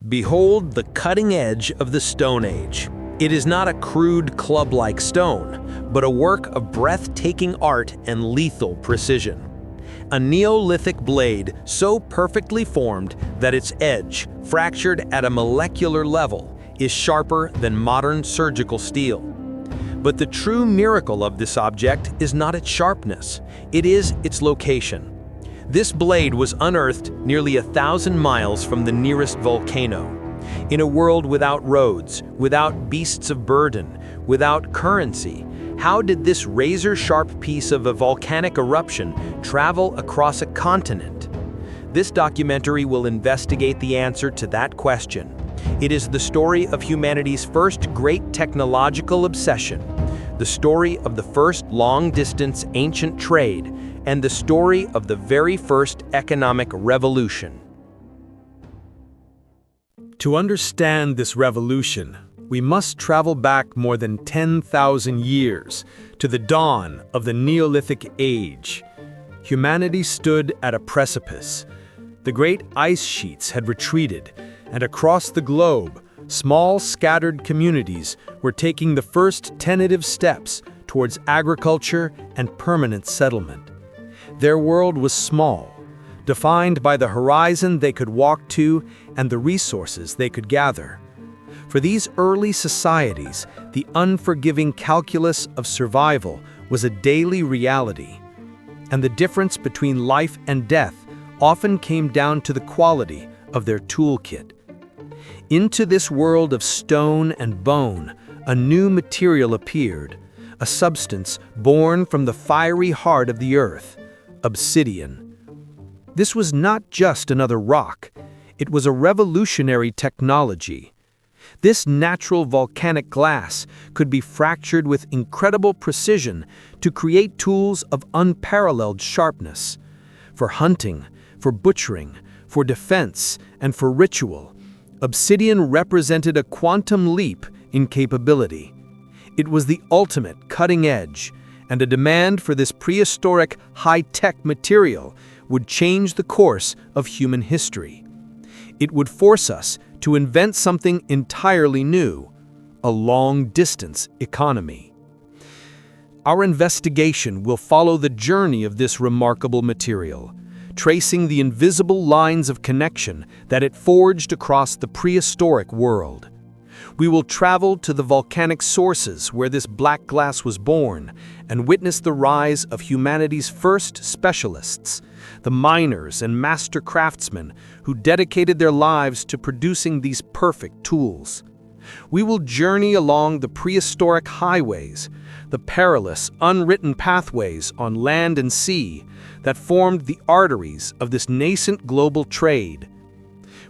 Behold the cutting edge of the Stone Age. It is not a crude club-like stone, but a work of breathtaking art and lethal precision. A Neolithic blade so perfectly formed that its edge, fractured at a molecular level, is sharper than modern surgical steel. But the true miracle of this object is not its sharpness, it is its location. This blade was unearthed nearly 1,000 miles from the nearest volcano. In a world without roads, without beasts of burden, without currency, how did this razor-sharp piece of a volcanic eruption travel across a continent? This documentary will investigate the answer to that question. It is the story of humanity's first great technological obsession, the story of the first long-distance ancient trade, and the story of the very first economic revolution. To understand this revolution, we must travel back more than 10,000 years to the dawn of the Neolithic Age. Humanity stood at a precipice. The great ice sheets had retreated, and across the globe, small scattered communities were taking the first tentative steps towards agriculture and permanent settlement. Their world was small, defined by the horizon they could walk to and the resources they could gather. For these early societies, the unforgiving calculus of survival was a daily reality, and the difference between life and death often came down to the quality of their toolkit. Into this world of stone and bone, a new material appeared, a substance born from the fiery heart of the earth, obsidian. This was not just another rock, it was a revolutionary technology. This natural volcanic glass could be fractured with incredible precision to create tools of unparalleled sharpness. For hunting, for butchering, for defense, and for ritual, obsidian represented a quantum leap in capability. It was the ultimate cutting edge, and a demand for this prehistoric high-tech material would change the course of human history. It would force us to invent something entirely new, a long-distance economy. Our investigation will follow the journey of this remarkable material, tracing the invisible lines of connection that it forged across the prehistoric world. We will travel to the volcanic sources where this black glass was born and witness the rise of humanity's first specialists, the miners and master craftsmen who dedicated their lives to producing these perfect tools. We will journey along the prehistoric highways, the perilous, unwritten pathways on land and sea that formed the arteries of this nascent global trade.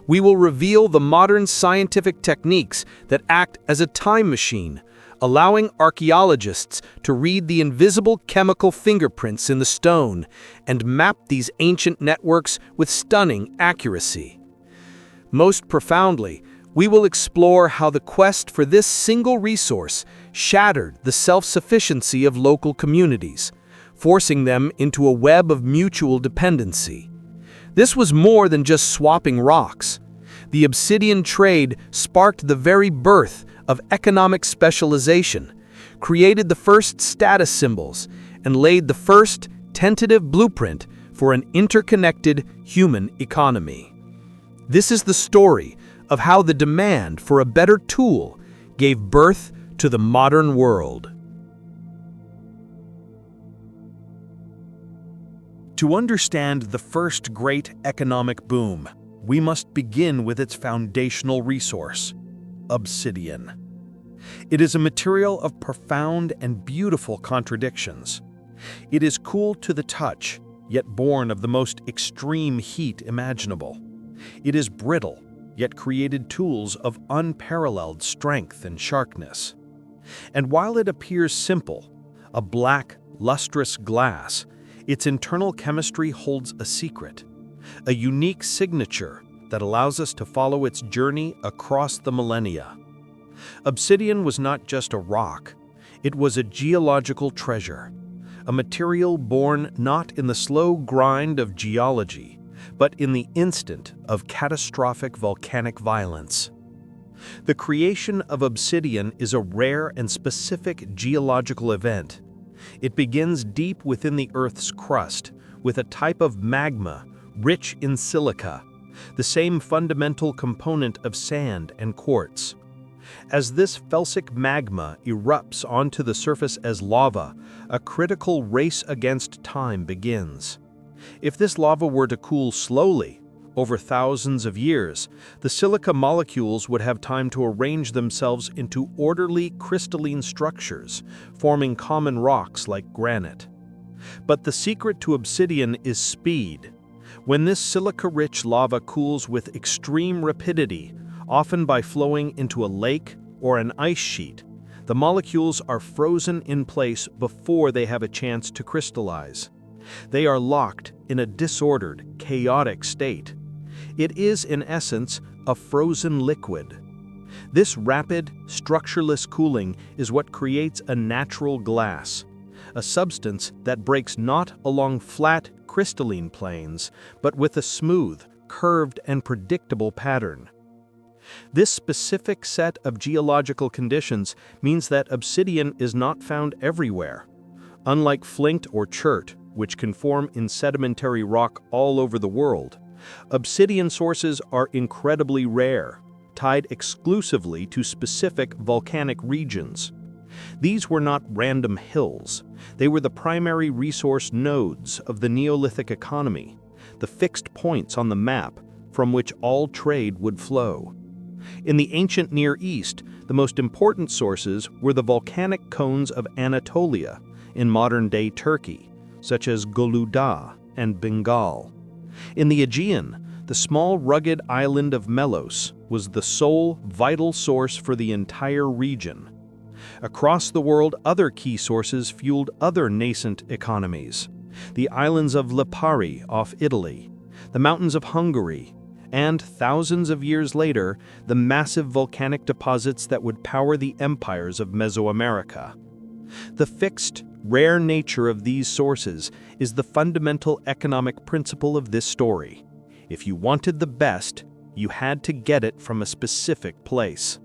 We will reveal the modern scientific techniques that act as a time machine, allowing archaeologists to read the invisible chemical fingerprints in the stone and map these ancient networks with stunning accuracy. Most profoundly, we will explore how the quest for this single resource shattered the self-sufficiency of local communities, forcing them into a web of mutual dependency. This was more than just swapping rocks. The obsidian trade sparked the very birth of economic specialization, created the first status symbols, and laid the first tentative blueprint for an interconnected human economy. This is the story of how the demand for a better tool gave birth to the modern world. To understand the first great economic boom, we must begin with its foundational resource, obsidian. It is a material of profound and beautiful contradictions. It is cool to the touch, yet born of the most extreme heat imaginable. It is brittle, yet created tools of unparalleled strength and sharpness. And while it appears simple, a black, lustrous glass, its internal chemistry holds a secret, a unique signature that allows us to follow its journey across the millennia. Obsidian was not just a rock, it was a geological treasure, a material born not in the slow grind of geology, but in the instant of catastrophic volcanic violence. The creation of obsidian is a rare and specific geological event. It begins deep within the Earth's crust, with a type of magma rich in silica, the same fundamental component of sand and quartz. As this felsic magma erupts onto the surface as lava, a critical race against time begins. If this lava were to cool slowly, over thousands of years, the silica molecules would have time to arrange themselves into orderly crystalline structures, forming common rocks like granite. But the secret to obsidian is speed. When this silica-rich lava cools with extreme rapidity, often by flowing into a lake or an ice sheet, the molecules are frozen in place before they have a chance to crystallize. They are locked in a disordered, chaotic state. It is, in essence, a frozen liquid. This rapid, structureless cooling is what creates a natural glass, a substance that breaks not along flat, crystalline planes, but with a smooth, curved, and predictable pattern. This specific set of geological conditions means that obsidian is not found everywhere. Unlike flint or chert, which can form in sedimentary rock all over the world, obsidian sources are incredibly rare, tied exclusively to specific volcanic regions. These were not random hills. They were the primary resource nodes of the Neolithic economy, the fixed points on the map from which all trade would flow. In the ancient Near East, the most important sources were the volcanic cones of Anatolia in modern-day Turkey, such as Goluda and Bengal. In the Aegean, the small rugged island of Melos was the sole vital source for the entire region. Across the world, other key sources fueled other nascent economies: the islands of Lipari off Italy, the mountains of Hungary, and thousands of years later, the massive volcanic deposits that would power the empires of Mesoamerica. The fixed, rare nature of these sources is the fundamental economic principle of this story. If you wanted the best, you had to get it from a specific place.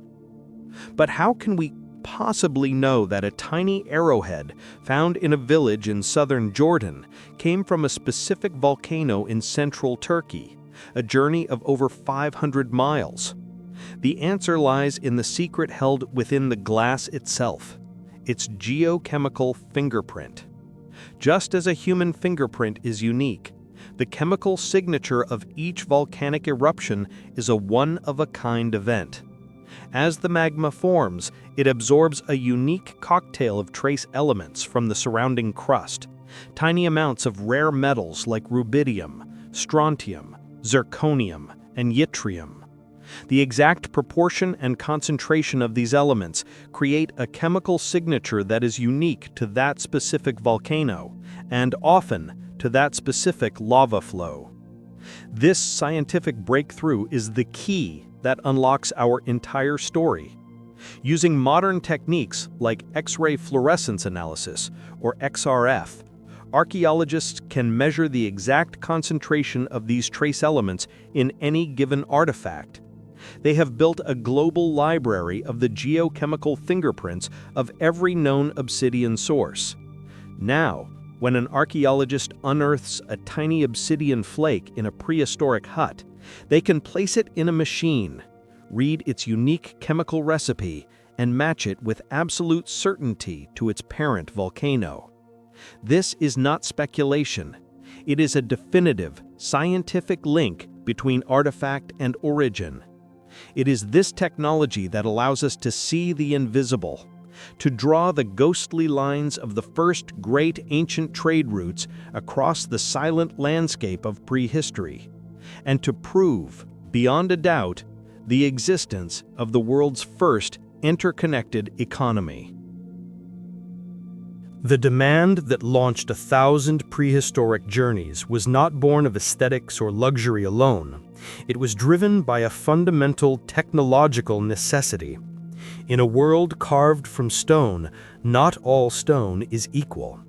But how can we possibly know that a tiny arrowhead found in a village in southern Jordan came from a specific volcano in central Turkey, a journey of over 500 miles? The answer lies in the secret held within the glass itself, its geochemical fingerprint. Just as a human fingerprint is unique, the chemical signature of each volcanic eruption is a one-of-a-kind event. As the magma forms, it absorbs a unique cocktail of trace elements from the surrounding crust, tiny amounts of rare metals like rubidium, strontium, zirconium, and yttrium. The exact proportion and concentration of these elements create a chemical signature that is unique to that specific volcano, and often to that specific lava flow. This scientific breakthrough is the key that unlocks our entire story. Using modern techniques like X-ray fluorescence analysis, or XRF, archaeologists can measure the exact concentration of these trace elements in any given artifact. They have built a global library of the geochemical fingerprints of every known obsidian source. Now, when an archaeologist unearths a tiny obsidian flake in a prehistoric hut, they can place it in a machine, read its unique chemical recipe, and match it with absolute certainty to its parent volcano. This is not speculation. It is a definitive, scientific link between artifact and origin. It is this technology that allows us to see the invisible, to draw the ghostly lines of the first great ancient trade routes across the silent landscape of prehistory, and to prove, beyond a doubt, the existence of the world's first interconnected economy. The demand that launched 1,000 prehistoric journeys was not born of aesthetics or luxury alone. It was driven by a fundamental technological necessity. In a world carved from stone, not all stone is equal.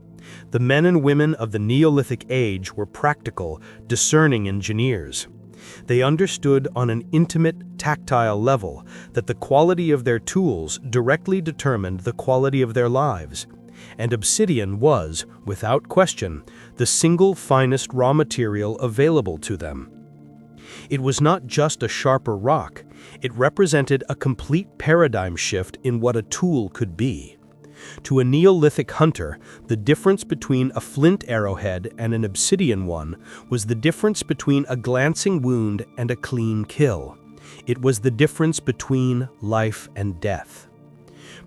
The men and women of the Neolithic age were practical, discerning engineers. They understood on an intimate, tactile level that the quality of their tools directly determined the quality of their lives, and obsidian was, without question, the single finest raw material available to them. It was not just a sharper rock, it represented a complete paradigm shift in what a tool could be. To a Neolithic hunter, the difference between a flint arrowhead and an obsidian one was the difference between a glancing wound and a clean kill. It was the difference between life and death.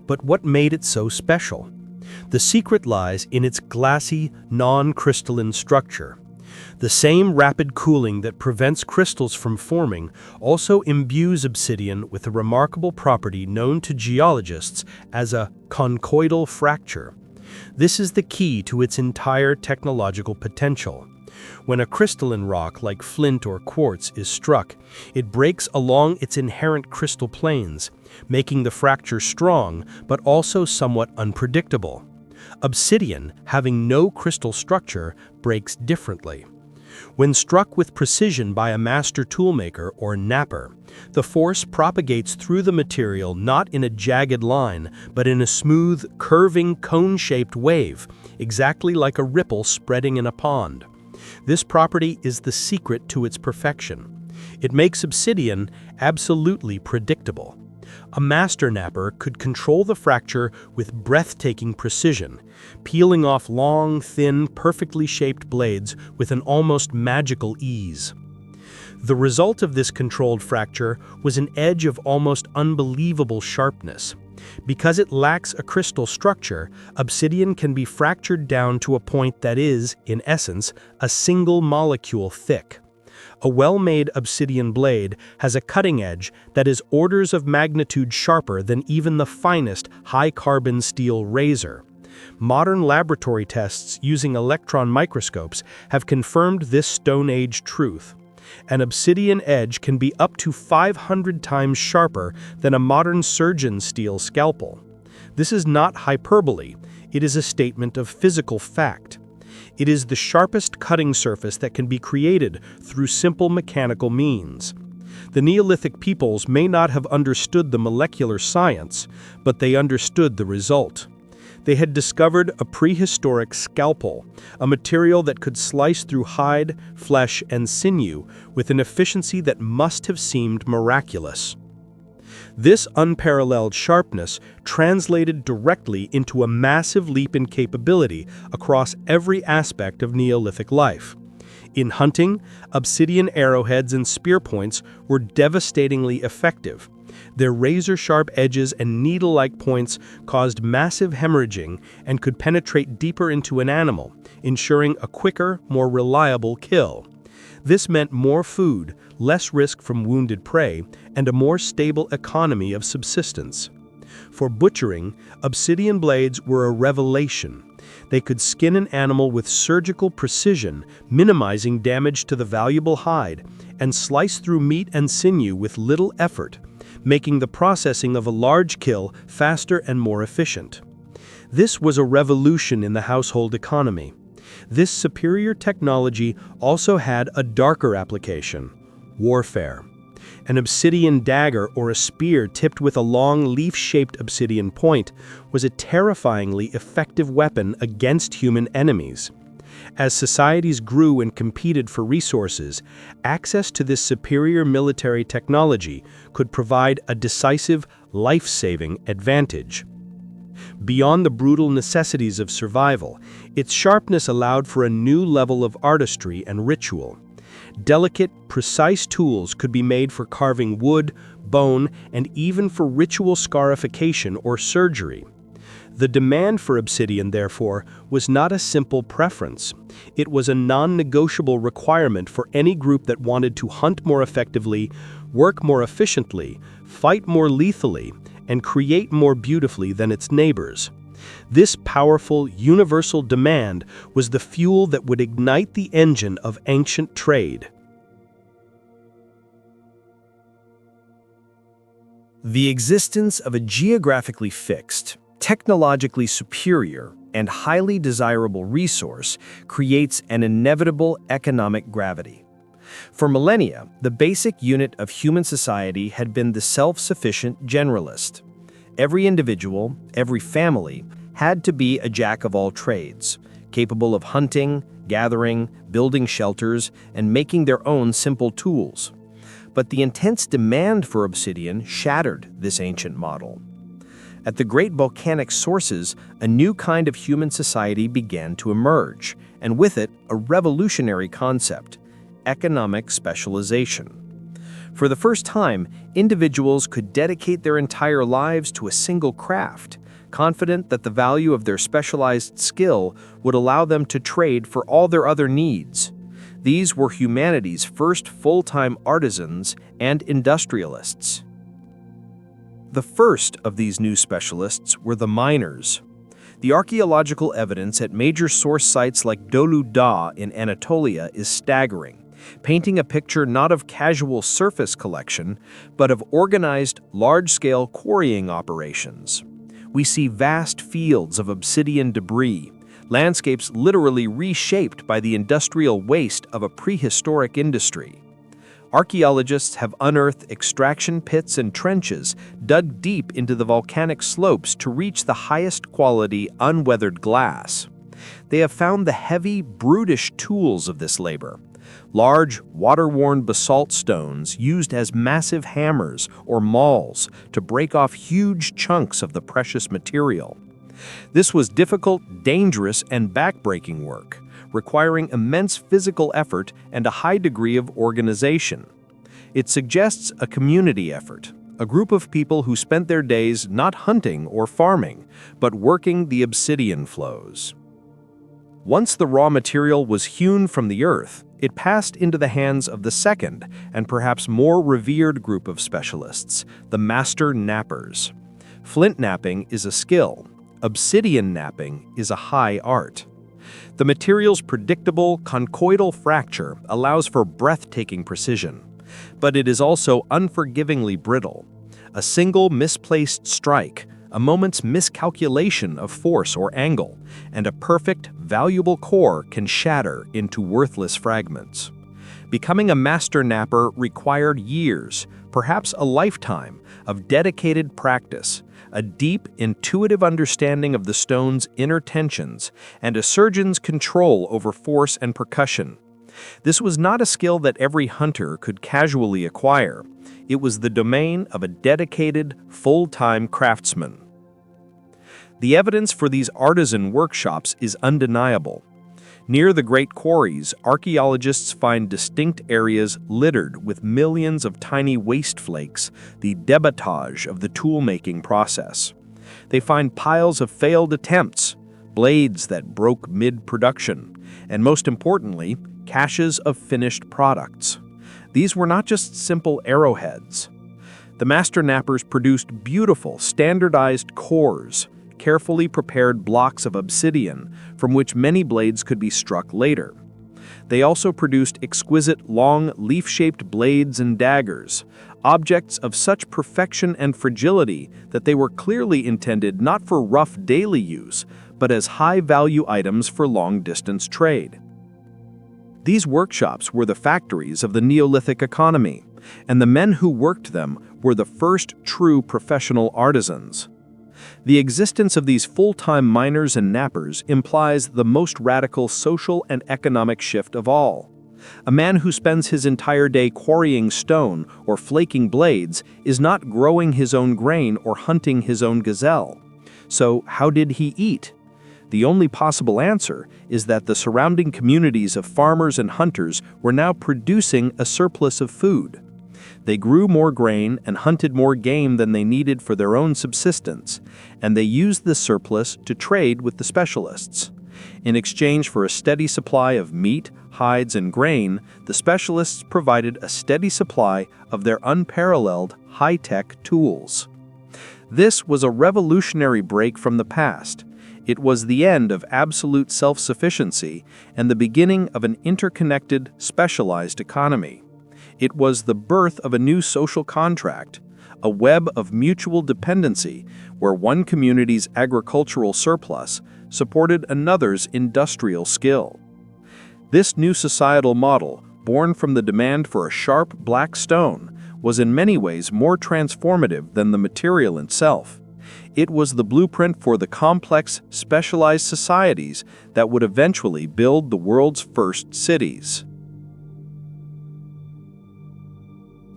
But what made it so special? The secret lies in its glassy, non-crystalline structure. The same rapid cooling that prevents crystals from forming also imbues obsidian with a remarkable property known to geologists as a conchoidal fracture. This is the key to its entire technological potential. When a crystalline rock like flint or quartz is struck, it breaks along its inherent crystal planes, making the fracture strong but also somewhat unpredictable. Obsidian, having no crystal structure, breaks differently. When struck with precision by a master toolmaker or napper, the force propagates through the material not in a jagged line, but in a smooth, curving, cone-shaped wave, exactly like a ripple spreading in a pond. This property is the secret to its perfection. It makes obsidian absolutely predictable. A master napper could control the fracture with breathtaking precision, peeling off long, thin, perfectly shaped blades with an almost magical ease. The result of this controlled fracture was an edge of almost unbelievable sharpness. Because it lacks a crystal structure, obsidian can be fractured down to a point that is, in essence, a single molecule thick. A well-made obsidian blade has a cutting edge that is orders of magnitude sharper than even the finest high-carbon steel razor. Modern laboratory tests using electron microscopes have confirmed this Stone Age truth. An obsidian edge can be up to 500 times sharper than a modern surgeon's steel scalpel. This is not hyperbole, it is a statement of physical fact. It is the sharpest cutting surface that can be created through simple mechanical means. The Neolithic peoples may not have understood the molecular science, but they understood the result. They had discovered a prehistoric scalpel, a material that could slice through hide, flesh, and sinew with an efficiency that must have seemed miraculous. This unparalleled sharpness translated directly into a massive leap in capability across every aspect of Neolithic life. In hunting, obsidian arrowheads and spear points were devastatingly effective. Their razor-sharp edges and needle-like points caused massive hemorrhaging and could penetrate deeper into an animal, ensuring a quicker, more reliable kill. This meant more food, less risk from wounded prey, and a more stable economy of subsistence. For butchering, obsidian blades were a revelation. They could skin an animal with surgical precision, minimizing damage to the valuable hide, and slice through meat and sinew with little effort, making the processing of a large kill faster and more efficient. This was a revolution in the household economy. This superior technology also had a darker application: warfare. An obsidian dagger or a spear tipped with a long leaf-shaped obsidian point was a terrifyingly effective weapon against human enemies. As societies grew and competed for resources, access to this superior military technology could provide a decisive, life-saving advantage. Beyond the brutal necessities of survival, its sharpness allowed for a new level of artistry and ritual. Delicate, precise tools could be made for carving wood, bone, and even for ritual scarification or surgery. The demand for obsidian, therefore, was not a simple preference. It was a non-negotiable requirement for any group that wanted to hunt more effectively, work more efficiently, fight more lethally, and create more beautifully than its neighbors. This powerful, universal demand was the fuel that would ignite the engine of ancient trade. The existence of a geographically fixed, technologically superior, and highly desirable resource creates an inevitable economic gravity. For millennia, the basic unit of human society had been the self-sufficient generalist. Every individual, every family, had to be a jack of all trades, capable of hunting, gathering, building shelters, and making their own simple tools. But the intense demand for obsidian shattered this ancient model. At the great volcanic sources, a new kind of human society began to emerge, and with it, a revolutionary concept: economic specialization. For the first time, individuals could dedicate their entire lives to a single craft, confident that the value of their specialized skill would allow them to trade for all their other needs. These were humanity's first full-time artisans and industrialists. The first of these new specialists were the miners. The archaeological evidence at major source sites like Dolu Dağ in Anatolia is staggering, painting a picture not of casual surface collection, but of organized, large-scale quarrying operations. We see vast fields of obsidian debris, landscapes literally reshaped by the industrial waste of a prehistoric industry. Archaeologists have unearthed extraction pits and trenches dug deep into the volcanic slopes to reach the highest quality unweathered glass. They have found the heavy, brutish tools of this labor: large, water-worn basalt stones used as massive hammers or mauls to break off huge chunks of the precious material. This was difficult, dangerous, and backbreaking work, requiring immense physical effort and a high degree of organization. It suggests a community effort, a group of people who spent their days not hunting or farming, but working the obsidian flows. Once the raw material was hewn from the earth, it passed into the hands of the second and perhaps more revered group of specialists, the master knappers. Flint knapping is a skill. Obsidian knapping is a high art. The material's predictable conchoidal fracture allows for breathtaking precision, but it is also unforgivingly brittle. A single misplaced strike, a moment's miscalculation of force or angle, and a perfect, valuable core can shatter into worthless fragments. Becoming a master knapper required years, perhaps a lifetime, of dedicated practice, a deep, intuitive understanding of the stone's inner tensions, and a surgeon's control over force and percussion. This was not a skill that every hunter could casually acquire. It was the domain of a dedicated, full-time craftsman. The evidence for these artisan workshops is undeniable. Near the great quarries, archaeologists find distinct areas littered with millions of tiny waste flakes, the debitage of the tool-making process. They find piles of failed attempts, blades that broke mid-production, and most importantly, caches of finished products. These were not just simple arrowheads. The master knappers produced beautiful, standardized cores, carefully prepared blocks of obsidian from which many blades could be struck later. They also produced exquisite, long, leaf-shaped blades and daggers, objects of such perfection and fragility that they were clearly intended not for rough daily use, but as high-value items for long-distance trade. These workshops were the factories of the Neolithic economy, and the men who worked them were the first true professional artisans. The existence of these full-time miners and knappers implies the most radical social and economic shift of all. A man who spends his entire day quarrying stone or flaking blades is not growing his own grain or hunting his own gazelle. So how did he eat? The only possible answer is that the surrounding communities of farmers and hunters were now producing a surplus of food. They grew more grain and hunted more game than they needed for their own subsistence, and they used the surplus to trade with the specialists. In exchange for a steady supply of meat, hides, and grain, the specialists provided a steady supply of their unparalleled high-tech tools. This was a revolutionary break from the past. It was the end of absolute self-sufficiency and the beginning of an interconnected, specialized economy. It was the birth of a new social contract, a web of mutual dependency where one community's agricultural surplus supported another's industrial skill. This new societal model, born from the demand for a sharp black stone, was in many ways more transformative than the material itself. It was the blueprint for the complex, specialized societies that would eventually build the world's first cities.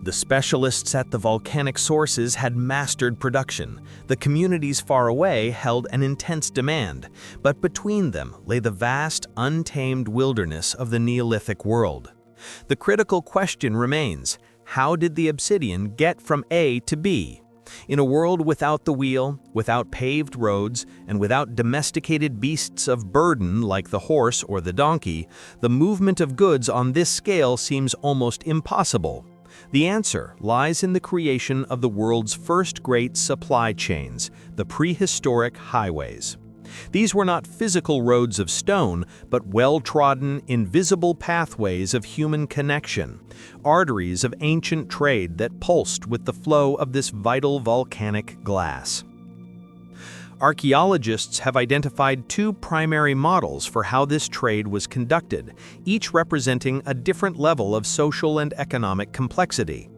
The specialists at the volcanic sources had mastered production. The communities far away held an intense demand, but between them lay the vast, untamed wilderness of the Neolithic world. The critical question remains, how did the obsidian get from A to B? In a world without the wheel, without paved roads, and without domesticated beasts of burden like the horse or the donkey, the movement of goods on this scale seems almost impossible. The answer lies in the creation of the world's first great supply chains, the prehistoric highways. These were not physical roads of stone, but well-trodden, invisible pathways of human connection, arteries of ancient trade that pulsed with the flow of this vital volcanic glass. Archaeologists have identified two primary models for how this trade was conducted, each representing a different level of social and economic complexity.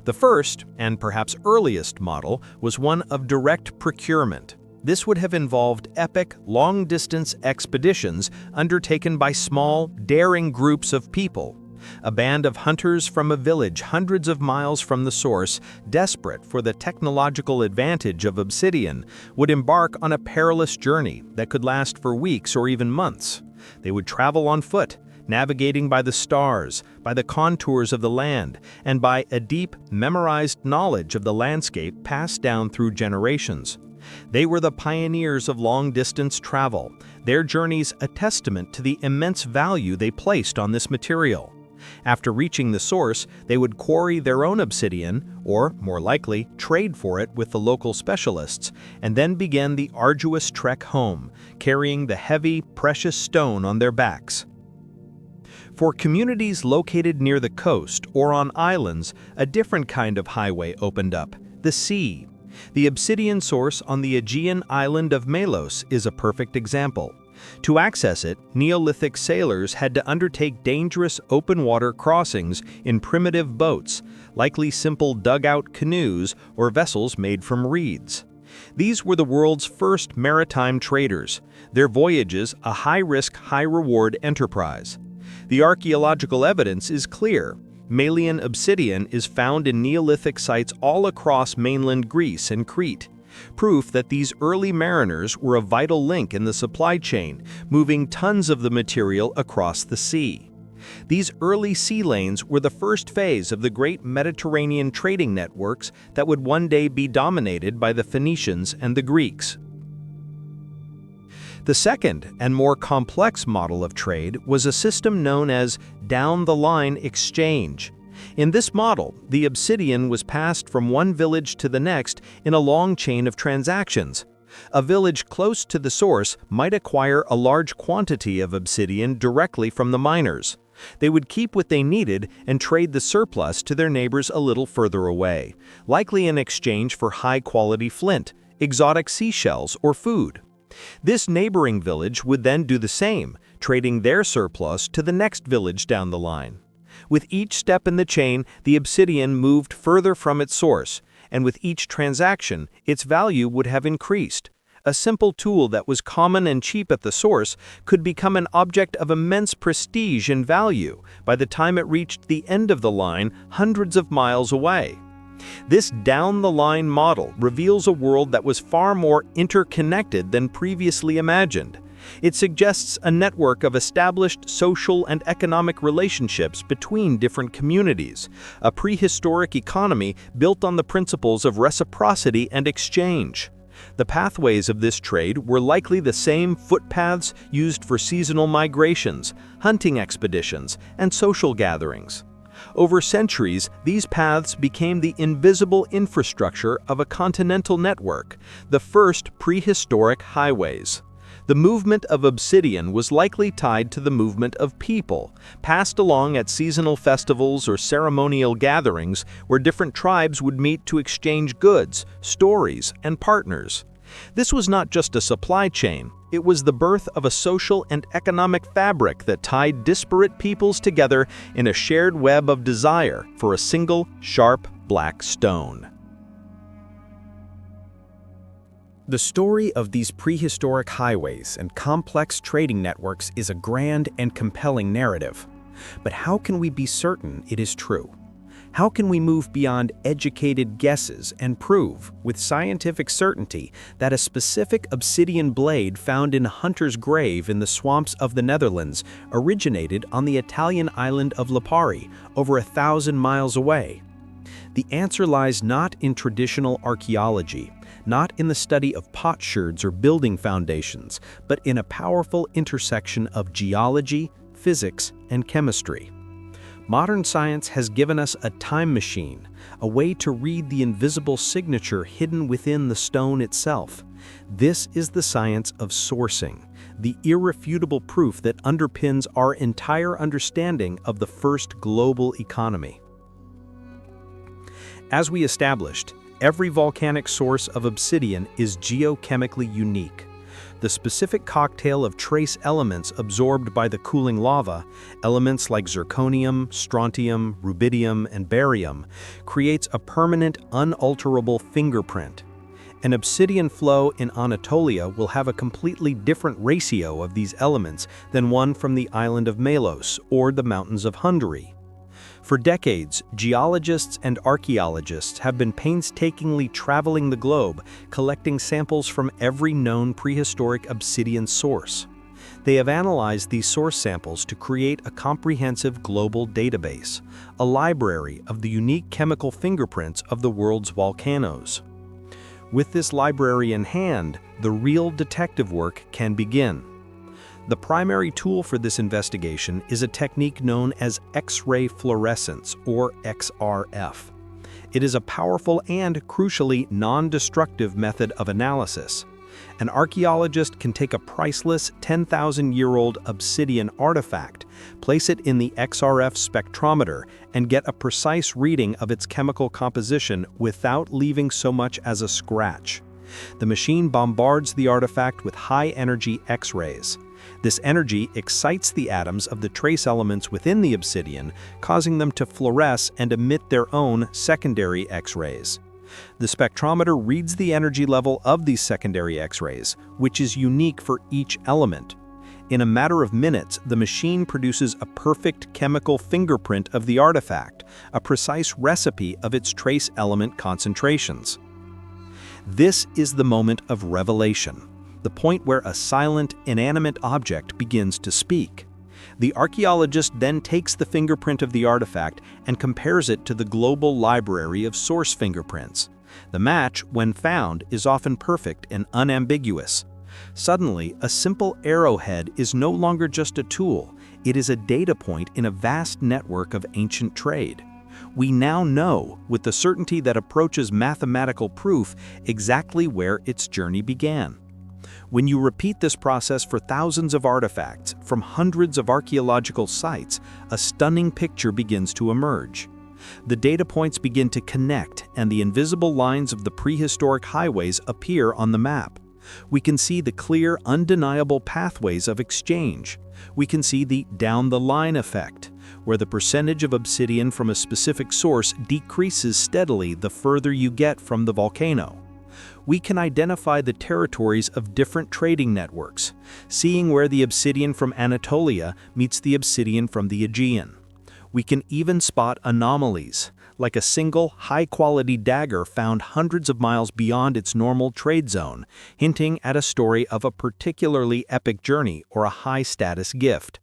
The first, and perhaps earliest model, was one of direct procurement. This would have involved epic, long-distance expeditions undertaken by small, daring groups of people. A band of hunters from a village hundreds of miles from the source, desperate for the technological advantage of obsidian, would embark on a perilous journey that could last for weeks or even months. They would travel on foot, navigating by the stars, by the contours of the land, and by a deep, memorized knowledge of the landscape passed down through generations. They were the pioneers of long-distance travel, their journeys a testament to the immense value they placed on this material. After reaching the source, they would quarry their own obsidian, or, more likely, trade for it with the local specialists, and then begin the arduous trek home, carrying the heavy, precious stone on their backs. For communities located near the coast or on islands, a different kind of highway opened up, the sea. The obsidian source on the Aegean island of Melos is a perfect example. To access it, Neolithic sailors had to undertake dangerous open-water crossings in primitive boats, likely simple dugout canoes or vessels made from reeds. These were the world's first maritime traders, their voyages a high-risk, high-reward enterprise. The archaeological evidence is clear. Malian obsidian is found in Neolithic sites all across mainland Greece and Crete. Proof that these early mariners were a vital link in the supply chain, moving tons of the material across the sea. These early sea lanes were the first phase of the great Mediterranean trading networks that would one day be dominated by the Phoenicians and the Greeks. The second and more complex model of trade was a system known as down-the-line exchange. In this model, the obsidian was passed from one village to the next in a long chain of transactions. A village close to the source might acquire a large quantity of obsidian directly from the miners. They would keep what they needed and trade the surplus to their neighbors a little further away, likely in exchange for high-quality flint, exotic seashells, or food. This neighboring village would then do the same, trading their surplus to the next village down the line. With each step in the chain, the obsidian moved further from its source, and with each transaction, its value would have increased. A simple tool that was common and cheap at the source could become an object of immense prestige and value by the time it reached the end of the line hundreds of miles away. This down-the-line model reveals a world that was far more interconnected than previously imagined. It suggests a network of established social and economic relationships between different communities, a prehistoric economy built on the principles of reciprocity and exchange. The pathways of this trade were likely the same footpaths used for seasonal migrations, hunting expeditions, and social gatherings. Over centuries, these paths became the invisible infrastructure of a continental network, the first prehistoric highways. The movement of obsidian was likely tied to the movement of people, passed along at seasonal festivals or ceremonial gatherings where different tribes would meet to exchange goods, stories, and partners. This was not just a supply chain, It was the birth of a social and economic fabric that tied disparate peoples together in a shared web of desire for a single, sharp, black stone. The story of these prehistoric highways and complex trading networks is a grand and compelling narrative. But how can we be certain it is true? How can we move beyond educated guesses and prove, with scientific certainty, that a specific obsidian blade found in a hunter's grave in the swamps of the Netherlands originated on the Italian island of Lipari, over 1,000 miles away? The answer lies not in traditional archaeology, not in the study of potsherds or building foundations, but in a powerful intersection of geology, physics, and chemistry. Modern science has given us a time machine, a way to read the invisible signature hidden within the stone itself. This is the science of sourcing, the irrefutable proof that underpins our entire understanding of the first global economy. As we established, every volcanic source of obsidian is geochemically unique. The specific cocktail of trace elements absorbed by the cooling lava, elements like zirconium, strontium, rubidium, and barium, creates a permanent, unalterable fingerprint. An obsidian flow in Anatolia will have a completely different ratio of these elements than one from the island of Melos or the mountains of Hungary. For decades, geologists and archaeologists have been painstakingly traveling the globe, collecting samples from every known prehistoric obsidian source. They have analyzed these source samples to create a comprehensive global database, a library of the unique chemical fingerprints of the world's volcanoes. With this library in hand, the real detective work can begin. The primary tool for this investigation is a technique known as X-ray fluorescence, or XRF. It is a powerful and, crucially, non-destructive method of analysis. An archaeologist can take a priceless 10,000-year-old obsidian artifact, place it in the XRF spectrometer, and get a precise reading of its chemical composition without leaving so much as a scratch. The machine bombards the artifact with high-energy X-rays. This energy excites the atoms of the trace elements within the obsidian, causing them to fluoresce and emit their own secondary X-rays. The spectrometer reads the energy level of these secondary X-rays, which is unique for each element. In a matter of minutes, the machine produces a perfect chemical fingerprint of the artifact, a precise recipe of its trace element concentrations. This is the moment of revelation, the point where a silent, inanimate object begins to speak. The archaeologist then takes the fingerprint of the artifact and compares it to the global library of source fingerprints. The match, when found, is often perfect and unambiguous. Suddenly, a simple arrowhead is no longer just a tool, it is a data point in a vast network of ancient trade. We now know, with the certainty that approaches mathematical proof, exactly where its journey began. When you repeat this process for thousands of artifacts from hundreds of archaeological sites, a stunning picture begins to emerge. The data points begin to connect, and the invisible lines of the prehistoric highways appear on the map. We can see the clear, undeniable pathways of exchange. We can see the down-the-line effect, where the percentage of obsidian from a specific source decreases steadily the further you get from the volcano. We can identify the territories of different trading networks, seeing where the obsidian from Anatolia meets the obsidian from the Aegean. We can even spot anomalies, like a single, high-quality dagger found hundreds of miles beyond its normal trade zone, hinting at a story of a particularly epic journey or a high-status gift.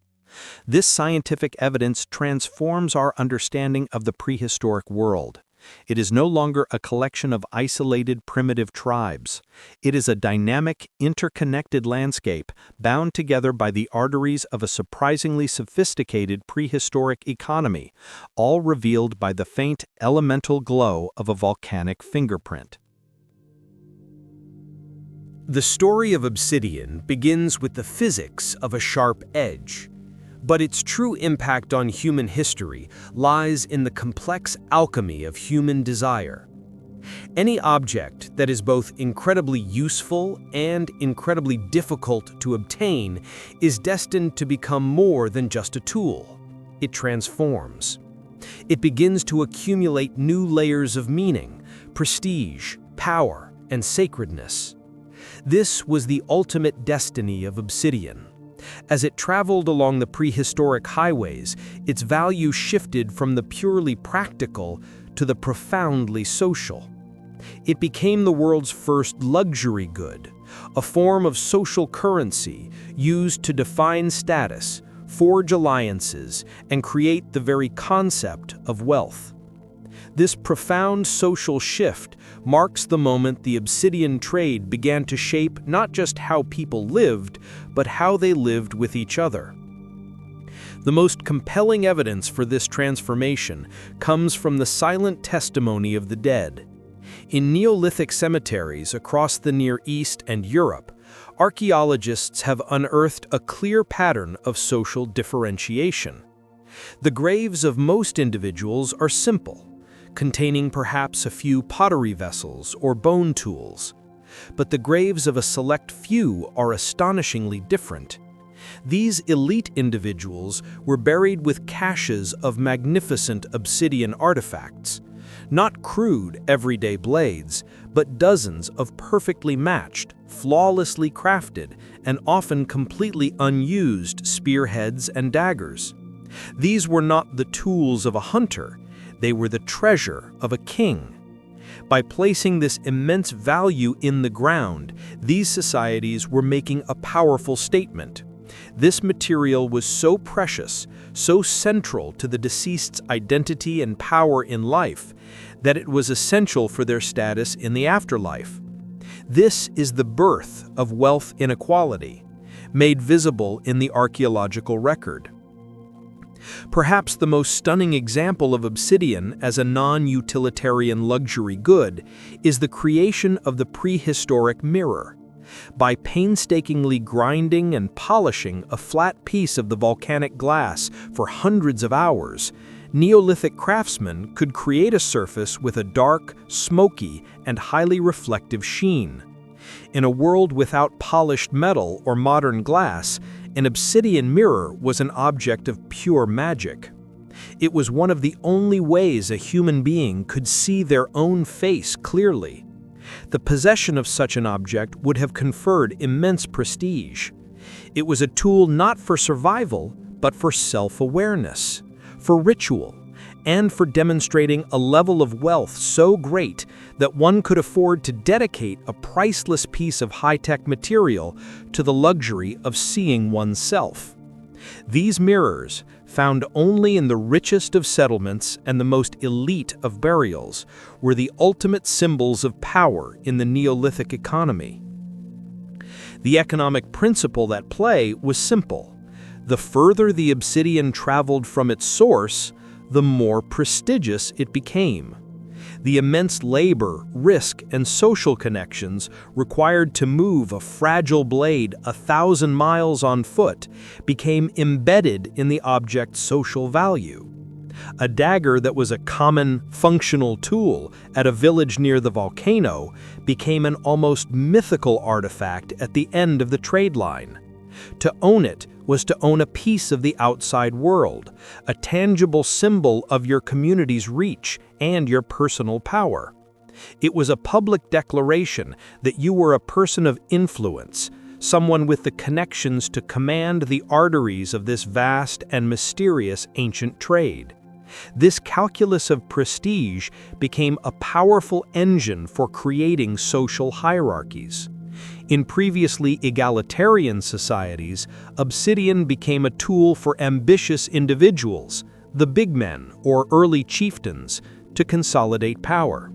This scientific evidence transforms our understanding of the prehistoric world. It is no longer a collection of isolated primitive tribes. It is a dynamic, interconnected landscape bound together by the arteries of a surprisingly sophisticated prehistoric economy, all revealed by the faint elemental glow of a volcanic fingerprint. The story of obsidian begins with the physics of a sharp edge. But its true impact on human history lies in the complex alchemy of human desire. Any object that is both incredibly useful and incredibly difficult to obtain is destined to become more than just a tool. It transforms. It begins to accumulate new layers of meaning, prestige, power, and sacredness. This was the ultimate destiny of Obsidian. As it traveled along the prehistoric highways, its value shifted from the purely practical to the profoundly social. It became the world's first luxury good, a form of social currency used to define status, forge alliances, and create the very concept of wealth. This profound social shift marks the moment the Obsidian trade began to shape not just how people lived, but how they lived with each other. The most compelling evidence for this transformation comes from the silent testimony of the dead. In Neolithic cemeteries across the Near East and Europe, archaeologists have unearthed a clear pattern of social differentiation. The graves of most individuals are simple, containing perhaps a few pottery vessels or bone tools. But the graves of a select few are astonishingly different. These elite individuals were buried with caches of magnificent obsidian artifacts, not crude, everyday blades, but dozens of perfectly matched, flawlessly crafted, and often completely unused spearheads and daggers. These were not the tools of a hunter, they were the treasure of a king. By placing this immense value in the ground, these societies were making a powerful statement. This material was so precious, so central to the deceased's identity and power in life, that it was essential for their status in the afterlife. This is the birth of wealth inequality, made visible in the archaeological record. Perhaps the most stunning example of obsidian as a non-utilitarian luxury good is the creation of the prehistoric mirror. By painstakingly grinding and polishing a flat piece of the volcanic glass for hundreds of hours, Neolithic craftsmen could create a surface with a dark, smoky, and highly reflective sheen. In a world without polished metal or modern glass, an obsidian mirror was an object of pure magic. It was one of the only ways a human being could see their own face clearly. The possession of such an object would have conferred immense prestige. It was a tool not for survival, but for self-awareness, for ritual, and for demonstrating a level of wealth so great that one could afford to dedicate a priceless piece of high-tech material to the luxury of seeing oneself. These mirrors, found only in the richest of settlements and the most elite of burials, were the ultimate symbols of power in the Neolithic economy. The economic principle at play was simple. The further the obsidian traveled from its source, the more prestigious it became. The immense labor, risk, and social connections required to move a fragile blade 1,000 miles on foot became embedded in the object's social value. A dagger that was a common, functional tool at a village near the volcano became an almost mythical artifact at the end of the trade line. To own it was to own a piece of the outside world, a tangible symbol of your community's reach and your personal power. It was a public declaration that you were a person of influence, someone with the connections to command the arteries of this vast and mysterious ancient trade. This calculus of prestige became a powerful engine for creating social hierarchies. In previously egalitarian societies, obsidian became a tool for ambitious individuals, the big men or early chieftains, to consolidate power.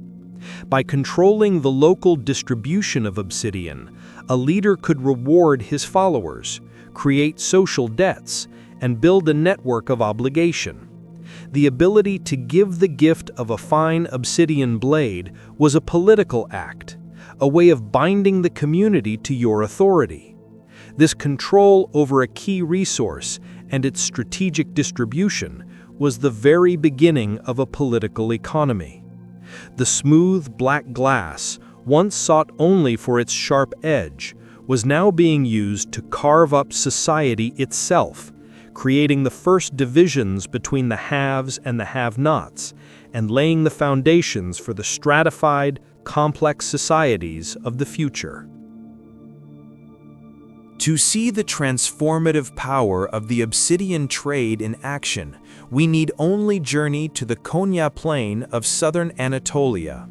By controlling the local distribution of obsidian, a leader could reward his followers, create social debts, and build a network of obligation. The ability to give the gift of a fine obsidian blade was a political act, a way of binding the community to your authority. This control over a key resource and its strategic distribution was the very beginning of a political economy. The smooth black glass, once sought only for its sharp edge, was now being used to carve up society itself, creating the first divisions between the haves and the have-nots, and laying the foundations for the stratified, complex societies of the future. To see the transformative power of the obsidian trade in action, we need only journey to the Konya Plain of southern Anatolia.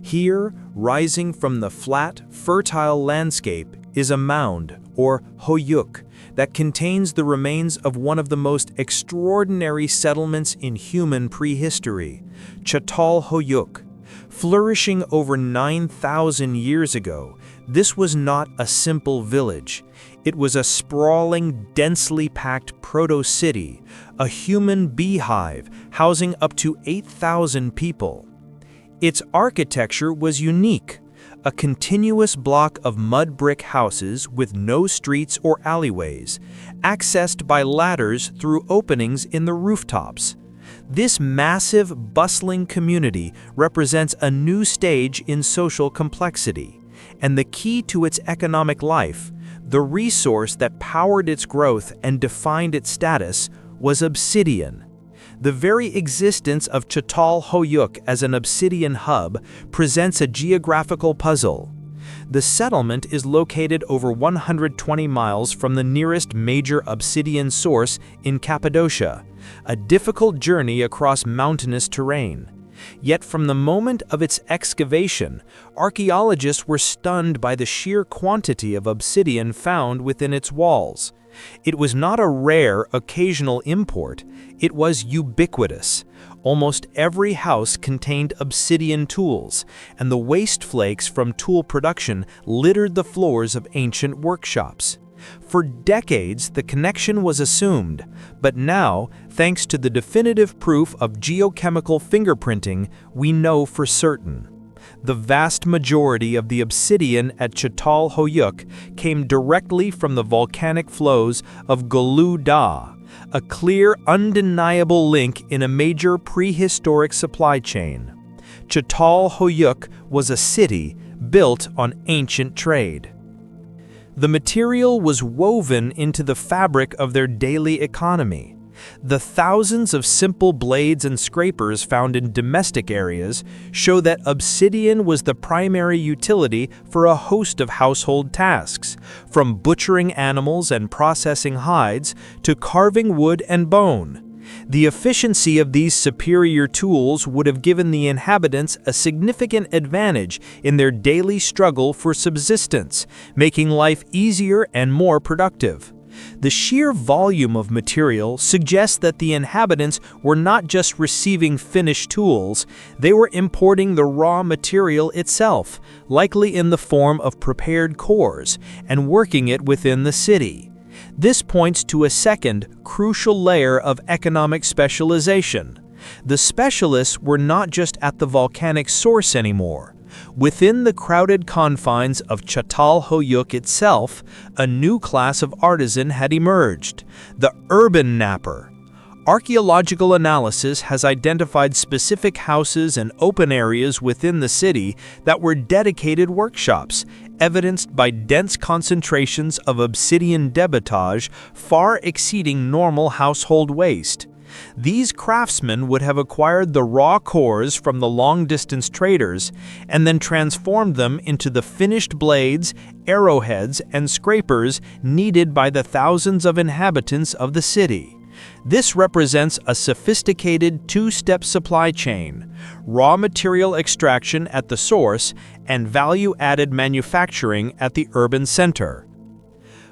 Here, rising from the flat, fertile landscape, is a mound, or Hoyuk, that contains the remains of one of the most extraordinary settlements in human prehistory, Chatal Hoyuk. Flourishing over 9,000 years ago, this was not a simple village. It was a sprawling, densely packed proto-city, a human beehive housing up to 8,000 people. Its architecture was unique, a continuous block of mud brick houses with no streets or alleyways, accessed by ladders through openings in the rooftops. This massive, bustling community represents a new stage in social complexity, and the key to its economic life, the resource that powered its growth and defined its status, was obsidian. The very existence of Chatal Hoyuk as an obsidian hub presents a geographical puzzle. The settlement is located over 120 miles from the nearest major obsidian source in Cappadocia, a difficult journey across mountainous terrain. Yet from the moment of its excavation, archaeologists were stunned by the sheer quantity of obsidian found within its walls. It was not a rare, occasional import, it was ubiquitous. Almost every house contained obsidian tools, and the waste flakes from tool production littered the floors of ancient workshops. For decades, the connection was assumed, but now, thanks to the definitive proof of geochemical fingerprinting, we know for certain. The vast majority of the obsidian at Chatal Hoyuk came directly from the volcanic flows of Gulu Da, a clear, undeniable link in a major prehistoric supply chain. Chatal Hoyuk was a city built on ancient trade. The material was woven into the fabric of their daily economy. The thousands of simple blades and scrapers found in domestic areas show that obsidian was the primary utility for a host of household tasks, from butchering animals and processing hides to carving wood and bone. The efficiency of these superior tools would have given the inhabitants a significant advantage in their daily struggle for subsistence, making life easier and more productive. The sheer volume of material suggests that the inhabitants were not just receiving finished tools, they were importing the raw material itself, likely in the form of prepared cores, and working it within the city. This points to a second, crucial layer of economic specialization. The specialists were not just at the volcanic source anymore. Within the crowded confines of Chatal Hoyuk itself, a new class of artisan had emerged, the urban napper. Archaeological analysis has identified specific houses and open areas within the city that were dedicated workshops, evidenced by dense concentrations of obsidian debitage far exceeding normal household waste. These craftsmen would have acquired the raw cores from the long-distance traders and then transformed them into the finished blades, arrowheads, and scrapers needed by the thousands of inhabitants of the city. This represents a sophisticated two-step supply chain: raw material extraction at the source and value-added manufacturing at the urban center.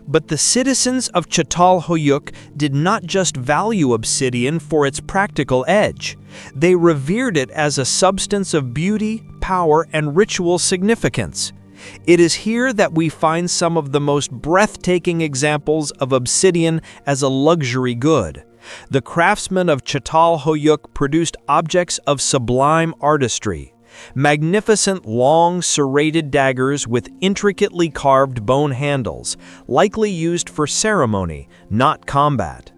But the citizens of Chatal Hoyuk did not just value obsidian for its practical edge. They revered it as a substance of beauty, power, and ritual significance. It is here that we find some of the most breathtaking examples of obsidian as a luxury good. The craftsmen of Chatal Hoyuk produced objects of sublime artistry. Magnificent long serrated daggers with intricately carved bone handles, likely used for ceremony, not combat.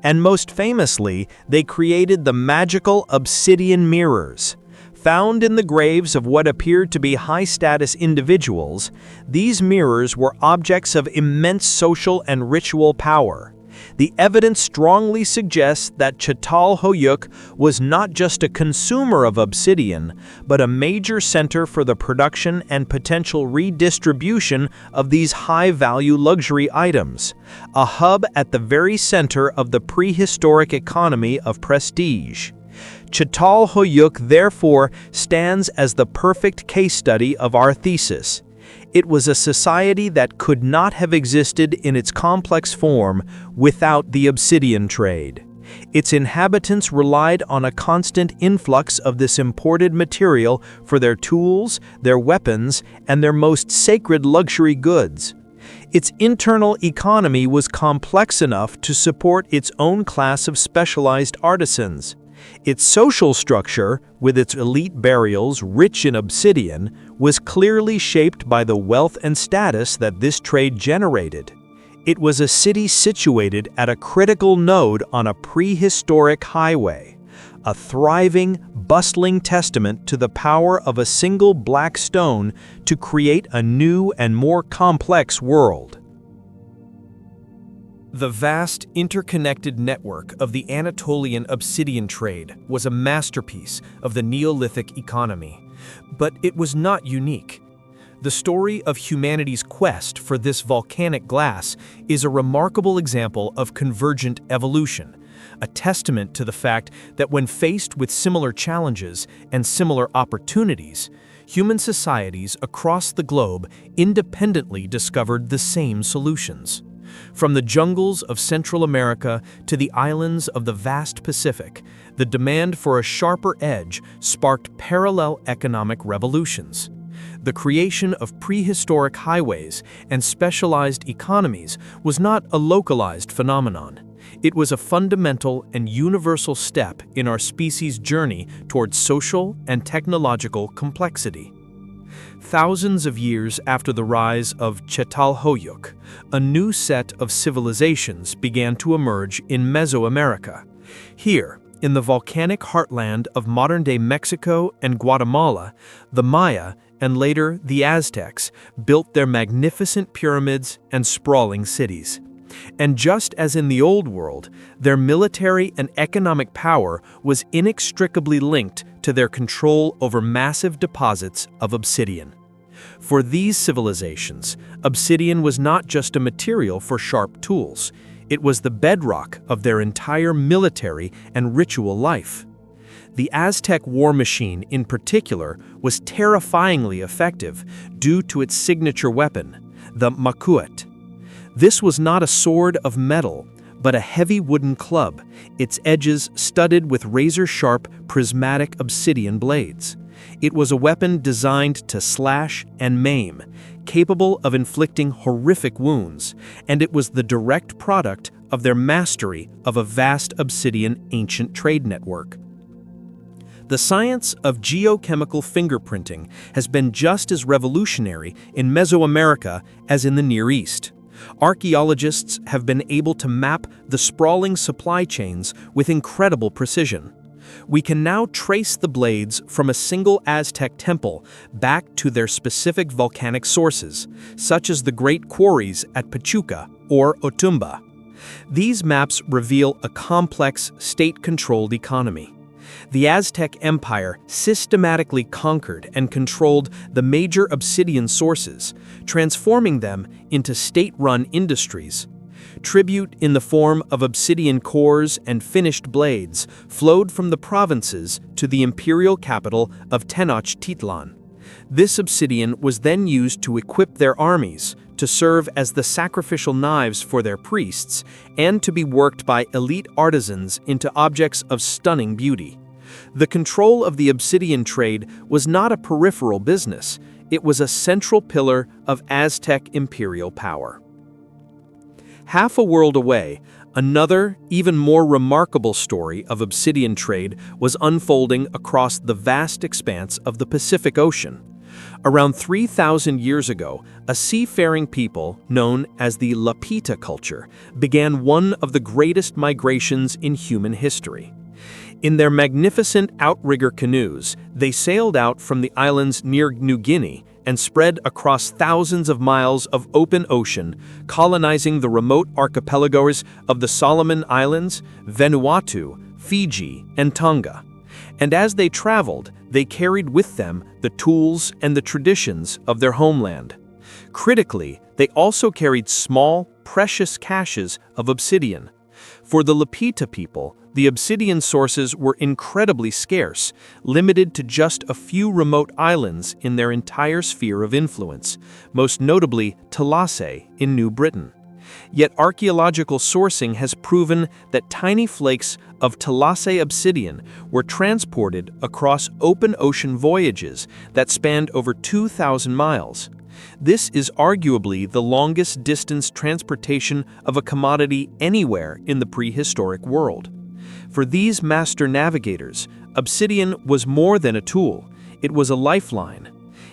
And most famously, they created the magical obsidian mirrors. Found in the graves of what appeared to be high-status individuals, these mirrors were objects of immense social and ritual power. The evidence strongly suggests that Chatal Hoyuk was not just a consumer of obsidian, but a major center for the production and potential redistribution of these high-value luxury items, a hub at the very center of the prehistoric economy of prestige. Chatal Hoyuk therefore stands as the perfect case study of our thesis. It was a society that could not have existed in its complex form without the obsidian trade. Its inhabitants relied on a constant influx of this imported material for their tools, their weapons, and their most sacred luxury goods. Its internal economy was complex enough to support its own class of specialized artisans. Its social structure, with its elite burials rich in obsidian, was clearly shaped by the wealth and status that this trade generated. It was a city situated at a critical node on a prehistoric highway, a thriving, bustling testament to the power of a single black stone to create a new and more complex world. The vast, interconnected network of the Anatolian obsidian trade was a masterpiece of the Neolithic economy. But it was not unique. The story of humanity's quest for this volcanic glass is a remarkable example of convergent evolution, a testament to the fact that when faced with similar challenges and similar opportunities, human societies across the globe independently discovered the same solutions. From the jungles of Central America to the islands of the vast Pacific, the demand for a sharper edge sparked parallel economic revolutions. The creation of prehistoric highways and specialized economies was not a localized phenomenon. It was a fundamental and universal step in our species' journey towards social and technological complexity. Thousands of years after the rise of Chatal Hoyuk, a new set of civilizations began to emerge in Mesoamerica. Here, in the volcanic heartland of modern-day Mexico and Guatemala, the Maya and later the Aztecs built their magnificent pyramids and sprawling cities. And just as in the Old World, their military and economic power was inextricably linked to their control over massive deposits of obsidian. For these civilizations, obsidian was not just a material for sharp tools. It was the bedrock of their entire military and ritual life. The Aztec war machine, in particular, was terrifyingly effective due to its signature weapon, the macuot. This was not a sword of metal, but a heavy wooden club, its edges studded with razor-sharp, prismatic obsidian blades. It was a weapon designed to slash and maim, capable of inflicting horrific wounds, and it was the direct product of their mastery of a vast obsidian ancient trade network. The science of geochemical fingerprinting has been just as revolutionary in Mesoamerica as in the Near East. Archaeologists have been able to map the sprawling supply chains with incredible precision. We can now trace the blades from a single Aztec temple back to their specific volcanic sources, such as the great quarries at Pachuca or Otumba. These maps reveal a complex, state-controlled economy. The Aztec Empire systematically conquered and controlled the major obsidian sources, transforming them into state-run industries. Tribute in the form of obsidian cores and finished blades flowed from the provinces to the imperial capital of Tenochtitlan. This obsidian was then used to equip their armies, to serve as the sacrificial knives for their priests, and to be worked by elite artisans into objects of stunning beauty. The control of the obsidian trade was not a peripheral business, it was a central pillar of Aztec imperial power. Half a world away, another, even more remarkable story of obsidian trade was unfolding across the vast expanse of the Pacific Ocean. Around 3,000 years ago, a seafaring people known as the Lapita culture began one of the greatest migrations in human history. In their magnificent outrigger canoes, they sailed out from the islands near New Guinea and spread across thousands of miles of open ocean, colonizing the remote archipelagos of the Solomon Islands, Vanuatu, Fiji, and Tonga. And as they traveled, they carried with them the tools and the traditions of their homeland. Critically, they also carried small, precious caches of obsidian. For the Lapita people, the obsidian sources were incredibly scarce, limited to just a few remote islands in their entire sphere of influence, most notably Talasay in New Britain. Yet archaeological sourcing has proven that tiny flakes of Talasay obsidian were transported across open ocean voyages that spanned over 2,000 miles. This is arguably the longest distance transportation of a commodity anywhere in the prehistoric world. For these master navigators, obsidian was more than a tool. It was a lifeline.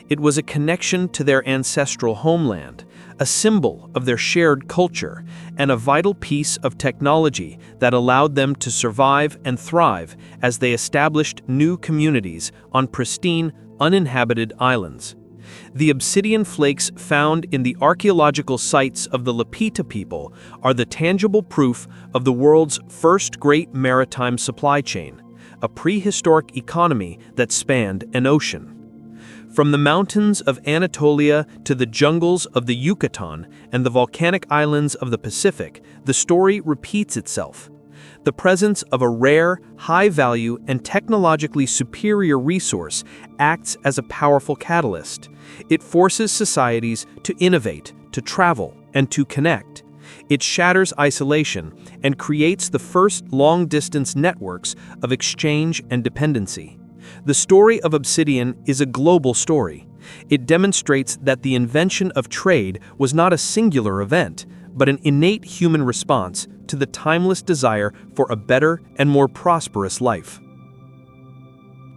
It was a connection to their ancestral homeland, a symbol of their shared culture, and a vital piece of technology that allowed them to survive and thrive as they established new communities on pristine, uninhabited islands. The obsidian flakes found in the archaeological sites of the Lapita people are the tangible proof of the world's first great maritime supply chain, a prehistoric economy that spanned an ocean. From the mountains of Anatolia to the jungles of the Yucatan and the volcanic islands of the Pacific, the story repeats itself. The presence of a rare, high-value, and technologically superior resource acts as a powerful catalyst. It forces societies to innovate, to travel, and to connect. It shatters isolation and creates the first long-distance networks of exchange and dependency. The story of obsidian is a global story. It demonstrates that the invention of trade was not a singular event, but an innate human response to the timeless desire for a better and more prosperous life.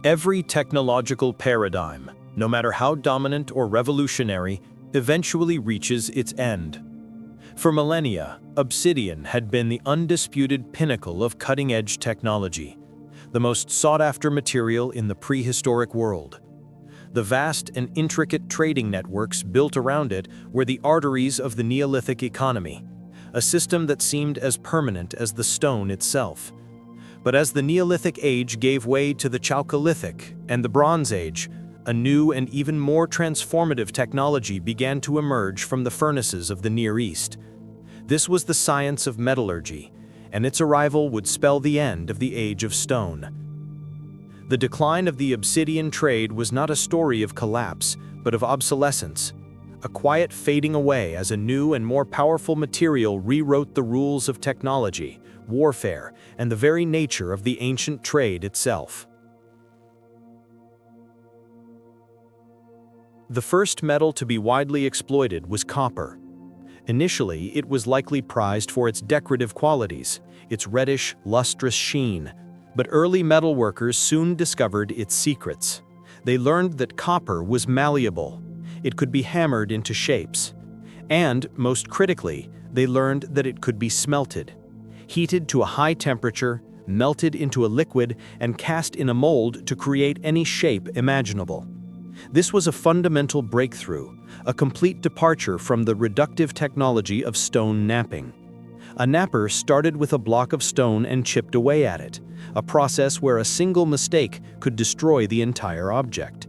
Every technological paradigm, no matter how dominant or revolutionary, eventually reaches its end. For millennia, obsidian had been the undisputed pinnacle of cutting-edge technology, the most sought-after material in the prehistoric world. The vast and intricate trading networks built around it were the arteries of the Neolithic economy, a system that seemed as permanent as the stone itself. But as the Neolithic age gave way to the Chalcolithic and the Bronze Age, a new and even more transformative technology began to emerge from the furnaces of the Near East. This was the science of metallurgy, and its arrival would spell the end of the Age of Stone. The decline of the obsidian trade was not a story of collapse, but of obsolescence, a quiet fading away as a new and more powerful material rewrote the rules of technology, warfare, and the very nature of the ancient trade itself. The first metal to be widely exploited was copper. Initially, it was likely prized for its decorative qualities, its reddish, lustrous sheen. But early metalworkers soon discovered its secrets. They learned that copper was malleable. It could be hammered into shapes. And, most critically, they learned that it could be smelted. Heated to a high temperature, melted into a liquid, and cast in a mold to create any shape imaginable. This was a fundamental breakthrough, a complete departure from the reductive technology of stone knapping. A knapper started with a block of stone and chipped away at it, a process where a single mistake could destroy the entire object.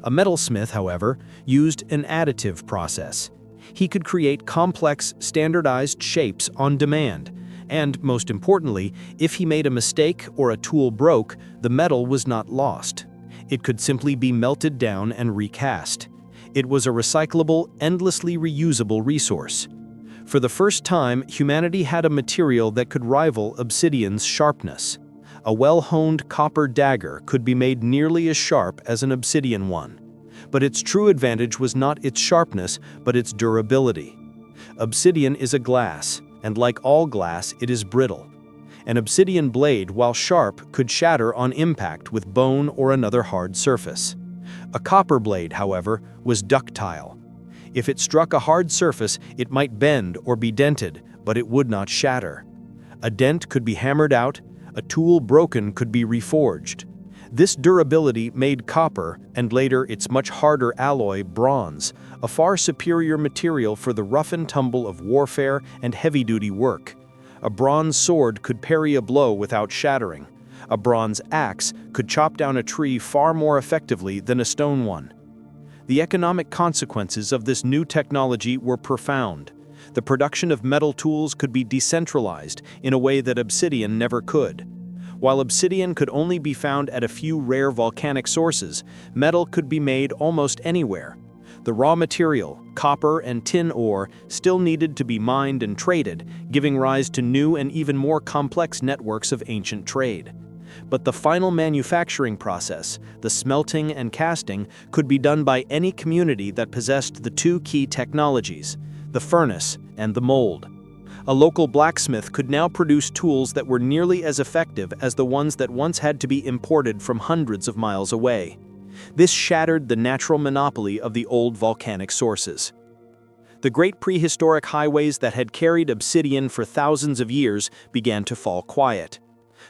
A metalsmith, however, used an additive process. He could create complex, standardized shapes on demand, and, most importantly, if he made a mistake or a tool broke, the metal was not lost. It could simply be melted down and recast. It was a recyclable, endlessly reusable resource. For the first time, humanity had a material that could rival obsidian's sharpness. A well-honed copper dagger could be made nearly as sharp as an obsidian one. But its true advantage was not its sharpness, but its durability. Obsidian is a glass, and like all glass, it is brittle. An obsidian blade, while sharp, could shatter on impact with bone or another hard surface. A copper blade, however, was ductile. If it struck a hard surface, it might bend or be dented, but it would not shatter. A dent could be hammered out, A tool broken could be reforged. This durability made copper, and later its much harder alloy, bronze, a far superior material for the rough and tumble of warfare and heavy-duty work. A bronze sword could parry a blow without shattering. A bronze axe could chop down a tree far more effectively than a stone one. The economic consequences of this new technology were profound. The production of metal tools could be decentralized in a way that obsidian never could. While obsidian could only be found at a few rare volcanic sources, metal could be made almost anywhere. The raw material, copper and tin ore, still needed to be mined and traded, giving rise to new and even more complex networks of ancient trade. But the final manufacturing process, the smelting and casting, could be done by any community that possessed the two key technologies, the furnace and the mold. A local blacksmith could now produce tools that were nearly as effective as the ones that once had to be imported from hundreds of miles away. This shattered the natural monopoly of the old volcanic sources. The great prehistoric highways that had carried obsidian for thousands of years began to fall quiet.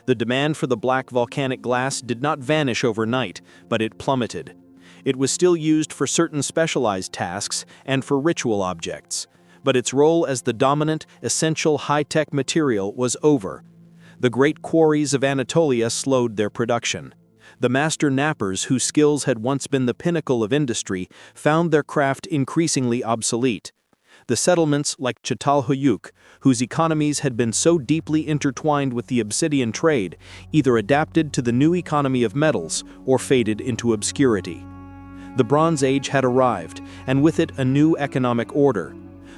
The demand for the black volcanic glass did not vanish overnight, but it plummeted. It was still used for certain specialized tasks and for ritual objects, but its role as the dominant, essential high-tech material was over. The great quarries of Anatolia slowed their production. The master knappers, whose skills had once been the pinnacle of industry, found their craft increasingly obsolete. The settlements like Chatal Hoyuk, whose economies had been so deeply intertwined with the obsidian trade, either adapted to the new economy of metals or faded into obscurity. The Bronze Age had arrived, and with it a new economic order.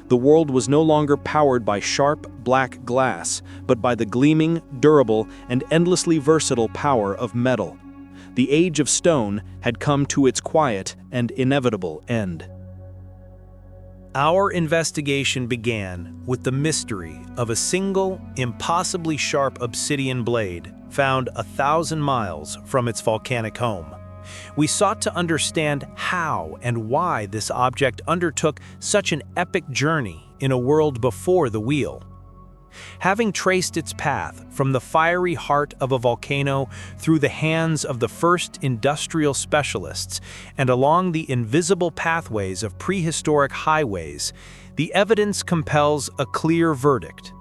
The world was no longer powered by sharp, black glass, but by the gleaming, durable, and endlessly versatile power of metal. The age of stone had come to its quiet and inevitable end. Our investigation began with the mystery of a single, impossibly sharp obsidian blade found 1,000 miles from its volcanic home. We sought to understand how and why this object undertook such an epic journey in a world before the wheel. Having traced its path from the fiery heart of a volcano through the hands of the first industrial specialists and along the invisible pathways of prehistoric highways, the evidence compels a clear verdict.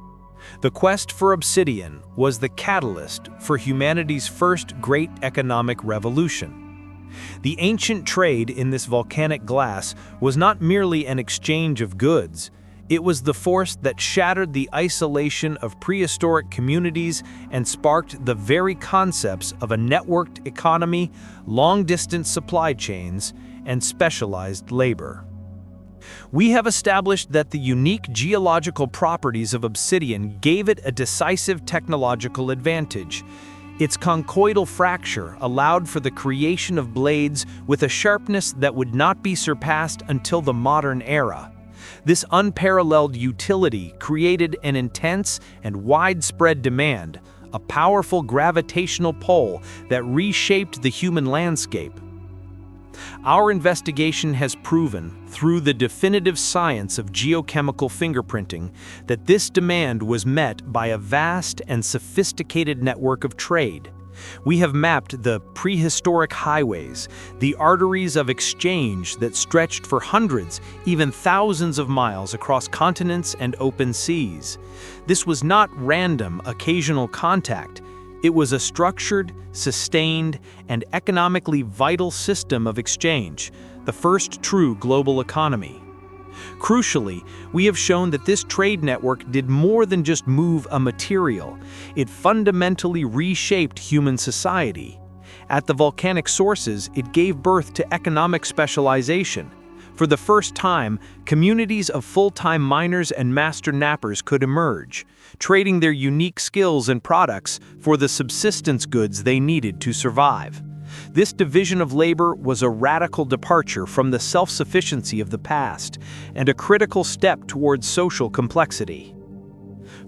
The quest for obsidian was the catalyst for humanity's first great economic revolution. The ancient trade in this volcanic glass was not merely an exchange of goods. It was the force that shattered the isolation of prehistoric communities and sparked the very concepts of a networked economy, long-distance supply chains, and specialized labor. We have established that the unique geological properties of obsidian gave it a decisive technological advantage. Its conchoidal fracture allowed for the creation of blades with a sharpness that would not be surpassed until the modern era. This unparalleled utility created an intense and widespread demand, a powerful gravitational pull that reshaped the human landscape. Our investigation has proven, through the definitive science of geochemical fingerprinting, that this demand was met by a vast and sophisticated network of trade. We have mapped the prehistoric highways, the arteries of exchange that stretched for hundreds, even thousands of miles across continents and open seas. This was not random, occasional contact. It was a structured, sustained, and economically vital system of exchange, the first true global economy. Crucially, we have shown that this trade network did more than just move a material. It fundamentally reshaped human society. At the volcanic sources, it gave birth to economic specialization. For the first time, communities of full-time miners and master knappers could emerge, trading their unique skills and products for the subsistence goods they needed to survive. This division of labor was a radical departure from the self-sufficiency of the past and a critical step towards social complexity.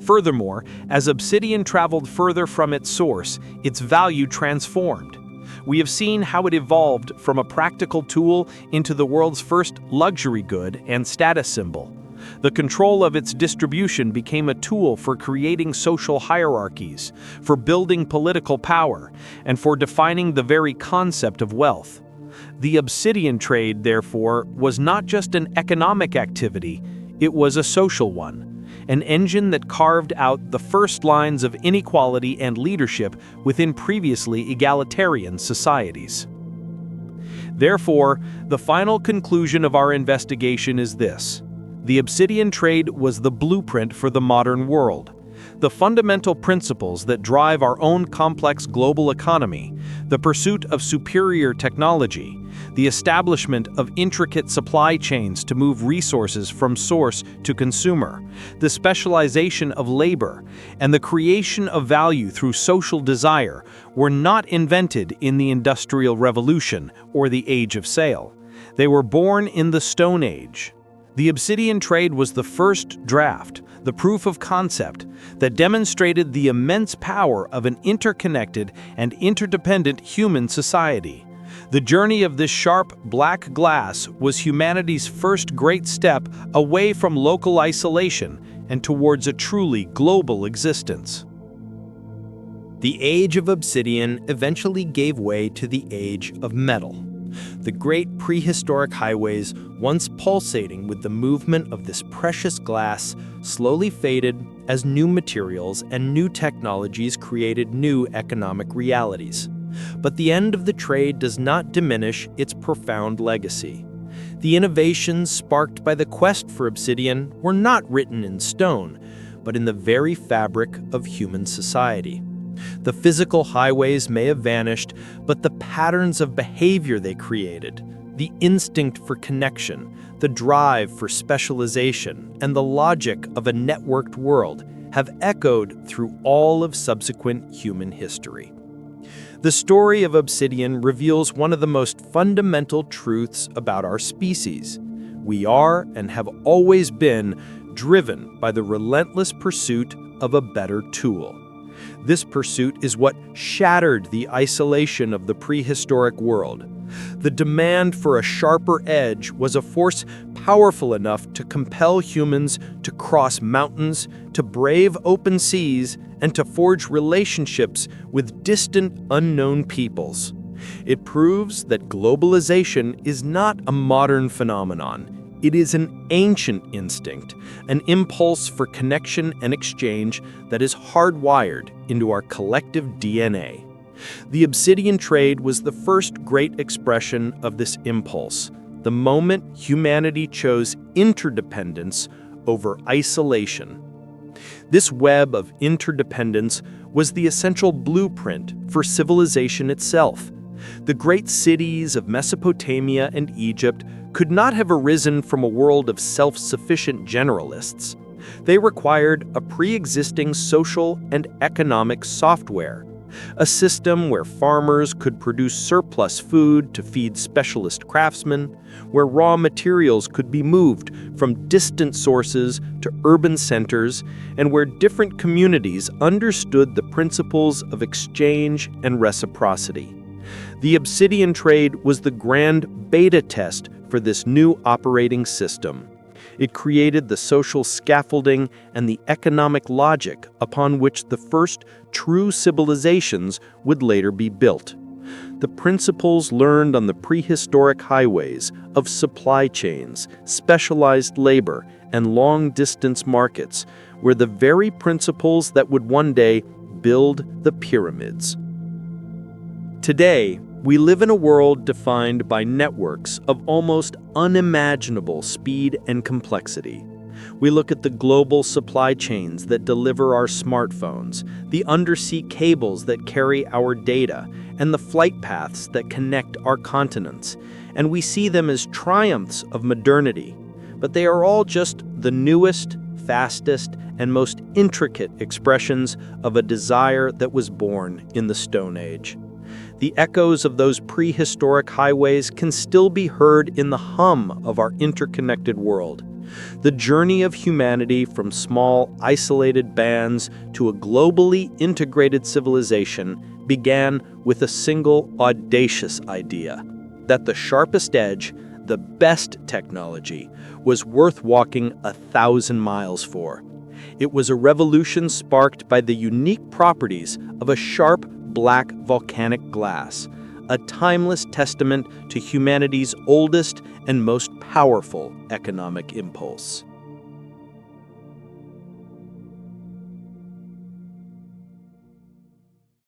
Furthermore, as obsidian traveled further from its source, its value transformed. We have seen how it evolved from a practical tool into the world's first luxury good and status symbol. The control of its distribution became a tool for creating social hierarchies, for building political power, and for defining the very concept of wealth. The Obsidian trade, therefore, was not just an economic activity, it was a social one, an engine that carved out the first lines of inequality and leadership within previously egalitarian societies. Therefore, the final conclusion of our investigation is this: the Obsidian trade was the blueprint for the modern world. The fundamental principles that drive our own complex global economy, the pursuit of superior technology, the establishment of intricate supply chains to move resources from source to consumer, the specialization of labor, and the creation of value through social desire were not invented in the Industrial Revolution or the Age of Sail. They were born in the Stone Age. The Obsidian trade was the first draft, the proof of concept, that demonstrated the immense power of an interconnected and interdependent human society. The journey of this sharp, black glass was humanity's first great step away from local isolation and towards a truly global existence. The age of obsidian eventually gave way to the age of metal. The great prehistoric highways, once pulsating with the movement of this precious glass, slowly faded as new materials and new technologies created new economic realities. But the end of the trade does not diminish its profound legacy. The innovations sparked by the quest for obsidian were not written in stone, but in the very fabric of human society. The physical highways may have vanished, but the patterns of behavior they created, the instinct for connection, the drive for specialization, and the logic of a networked world have echoed through all of subsequent human history. The story of obsidian reveals one of the most fundamental truths about our species. We are and have always been driven by the relentless pursuit of a better tool. This pursuit is what shattered the isolation of the prehistoric world. The demand for a sharper edge was a force powerful enough to compel humans to cross mountains, to brave open seas, and to forge relationships with distant, unknown peoples. It proves that globalization is not a modern phenomenon. It is an ancient instinct, an impulse for connection and exchange that is hardwired into our collective DNA. The obsidian trade was the first great expression of this impulse, the moment humanity chose interdependence over isolation. This web of interdependence was the essential blueprint for civilization itself. The great cities of Mesopotamia and Egypt could not have arisen from a world of self-sufficient generalists. They required a pre-existing social and economic software, a system where farmers could produce surplus food to feed specialist craftsmen, where raw materials could be moved from distant sources to urban centers, and where different communities understood the principles of exchange and reciprocity. The obsidian trade was the grand beta test for this new operating system. It created the social scaffolding and the economic logic upon which the first true civilizations would later be built. The principles learned on the prehistoric highways of supply chains, specialized labor, and long-distance markets were the very principles that would one day build the pyramids. Today, we live in a world defined by networks of almost unimaginable speed and complexity. We look at the global supply chains that deliver our smartphones, the undersea cables that carry our data, and the flight paths that connect our continents, and we see them as triumphs of modernity. But they are all just the newest, fastest, and most intricate expressions of a desire that was born in the Stone Age. The echoes of those prehistoric highways can still be heard in the hum of our interconnected world. The journey of humanity from small, isolated bands to a globally integrated civilization began with a single audacious idea: that the sharpest edge, the best technology, was worth walking 1,000 miles for. It was a revolution sparked by the unique properties of a sharp, black volcanic glass, a timeless testament to humanity's oldest and most powerful economic impulse.